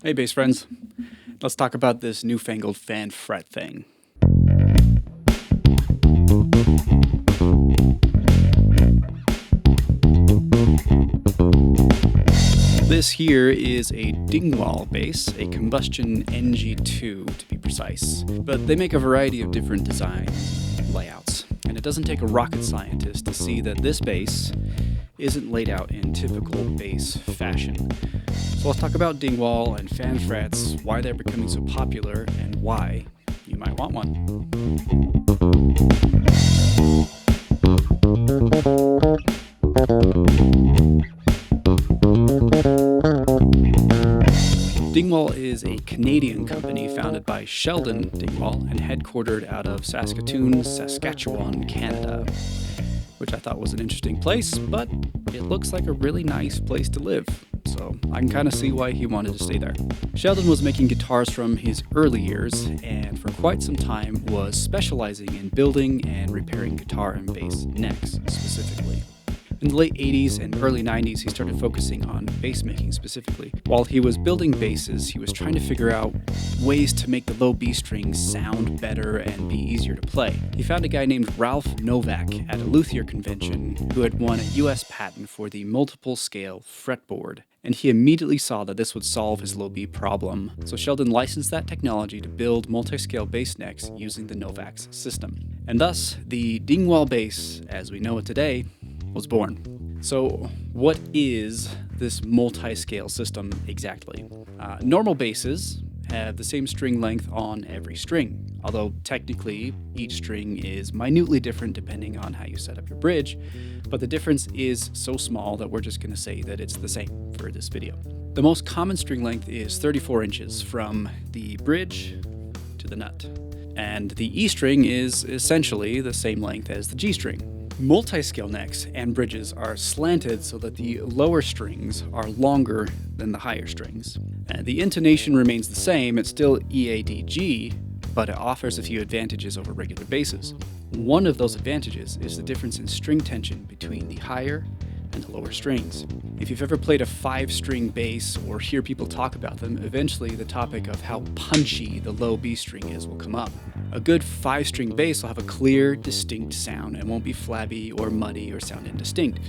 Hey bass friends, let's talk about this newfangled fan fret thing. This here is a Dingwall bass, a combustion NG2 to be precise, but they make a variety of different design layouts, and it doesn't take a rocket scientist to see that this bass isn't laid out in typical bass fashion. So let's talk about Dingwall and fan frets, why they're becoming so popular, and why you might want one. Dingwall is a Canadian company founded by Sheldon Dingwall and headquartered out of Saskatoon, Saskatchewan, Canada, which I thought was an interesting place, but it looks like a really nice place to live, so I can kind of see why he wanted to stay there. Sheldon was making guitars from his early years, and for quite some time was specializing in building and repairing guitar and bass necks specifically. In the late 80s and early 90s, he started focusing on bass making specifically. While he was building basses, he was trying to figure out ways to make the low B strings sound better and be easier to play. He found a guy named Ralph Novak at a luthier convention who had won a US patent for the multiple scale fretboard, and he immediately saw that this would solve his low B problem. So Sheldon licensed that technology to build multi-scale bass necks using the Novax system. And thus, the Dingwall bass, as we know it today, was born. So what is this multi-scale system exactly? Normal basses have the same string length on every string, although technically each string is minutely different depending on how you set up your bridge, but the difference is so small that we're just going to say that it's the same for this video. The most common string length is 34 inches from the bridge to the nut, and the E string is essentially the same length as the G string. Multi-scale necks and bridges are slanted so that the lower strings are longer than the higher strings. The intonation remains the same, it's still EADG, but it offers a few advantages over regular basses. One of those advantages is the difference in string tension between the higher and the lower strings. If you've ever played a 5-string bass or hear people talk about them, eventually the topic of how punchy the low B string is will come up. A good 5-string bass will have a clear, distinct sound and won't be flabby or muddy or sound indistinct.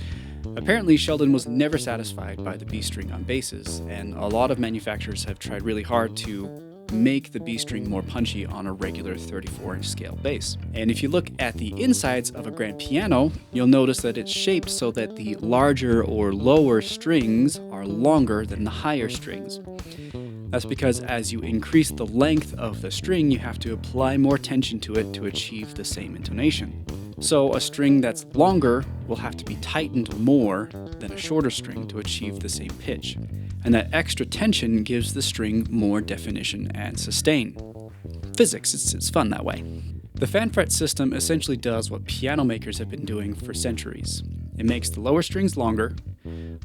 Apparently, Sheldon was never satisfied by the B string on basses, and a lot of manufacturers have tried really hard to make the B string more punchy on a regular 34-inch scale bass. And if you look at the insides of a grand piano, you'll notice that it's shaped so that the larger or lower strings are longer than the higher strings. That's because as you increase the length of the string, you have to apply more tension to it to achieve the same intonation. So a string that's longer will have to be tightened more than a shorter string to achieve the same pitch. And that extra tension gives the string more definition and sustain. Physics, it's fun that way. The fan fret system essentially does what piano makers have been doing for centuries. It makes the lower strings longer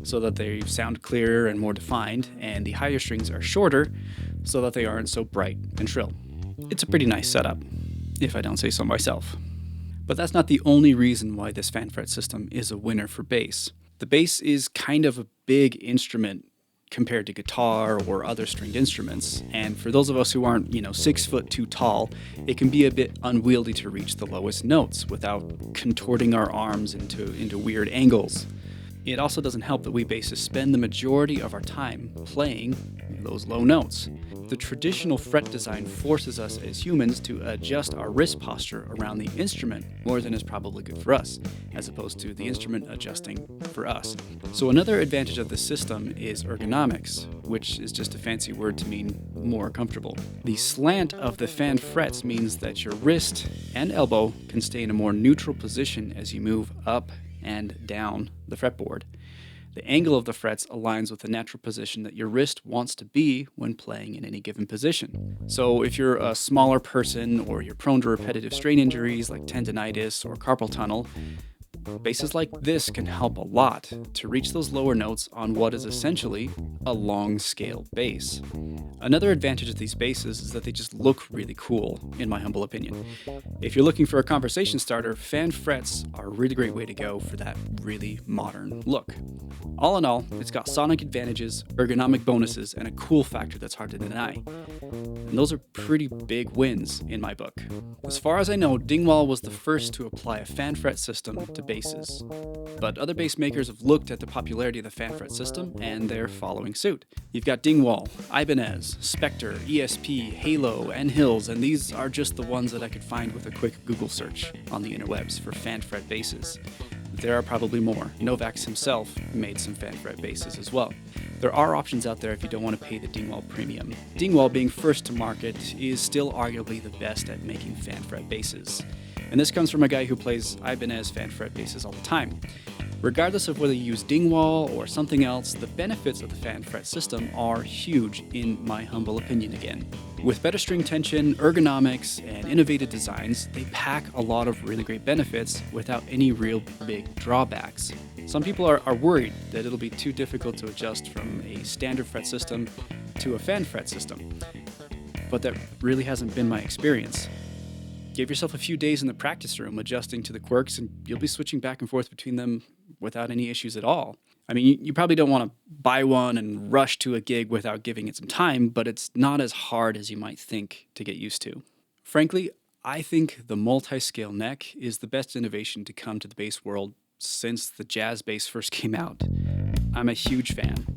so that they sound clearer and more defined, and the higher strings are shorter so that they aren't so bright and shrill. It's a pretty nice setup, if I don't say so myself. But that's not the only reason why this fan fret system is a winner for bass. The bass is kind of a big instrument compared to guitar or other stringed instruments, and for those of us who aren't, 6 foot too tall, it can be a bit unwieldy to reach the lowest notes without contorting our arms into weird angles. It also doesn't help that we bassists spend the majority of our time playing those low notes. The traditional fret design forces us as humans to adjust our wrist posture around the instrument more than is probably good for us, as opposed to the instrument adjusting for us. So another advantage of the system is ergonomics, which is just a fancy word to mean more comfortable. The slant of the fan frets means that your wrist and elbow can stay in a more neutral position as you move up and down the fretboard. The angle of the frets aligns with the natural position that your wrist wants to be when playing in any given position. So if you're a smaller person or you're prone to repetitive strain injuries like tendonitis or carpal tunnel, basses like this can help a lot to reach those lower notes on what is essentially a long scale bass. Another advantage of these basses is that they just look really cool, in my humble opinion. If you're looking for a conversation starter, fan frets are a really great way to go for that really modern look. All in all, it's got sonic advantages, ergonomic bonuses, and a cool factor that's hard to deny. And those are pretty big wins in my book. As far as I know, Dingwall was the first to apply a fan fret system to basses. But other bass makers have looked at the popularity of the fan fret system, and they're following suit. You've got Dingwall, Ibanez, Spectre, ESP, Halo, and Hills, and these are just the ones that I could find with a quick Google search on the interwebs for fan fret basses. There are probably more. Novax himself made some fan fret basses as well. There are options out there if you don't want to pay the Dingwall premium. Dingwall, being first to market, is still arguably the best at making fan fret basses. And this comes from a guy who plays Ibanez fan fret basses all the time. Regardless of whether you use Dingwall or something else, the benefits of the fan fret system are huge in my humble opinion again. With better string tension, ergonomics, and innovative designs, they pack a lot of really great benefits without any real big drawbacks. Some people are worried that it'll be too difficult to adjust from a standard fret system to a fan fret system, but that really hasn't been my experience. Give yourself a few days in the practice room adjusting to the quirks, and you'll be switching back and forth between them without any issues at all. I mean, you probably don't want to buy one and rush to a gig without giving it some time, but it's not as hard as you might think to get used to. Frankly, I think the multi-scale neck is the best innovation to come to the bass world since the jazz bass first came out. I'm a huge fan.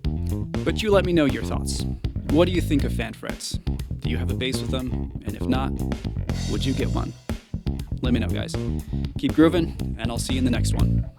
But you let me know your thoughts. What do you think of fan frets? Do you have a bass with them? And if not, would you get one? Let me know, guys. Keep grooving, and I'll see you in the next one.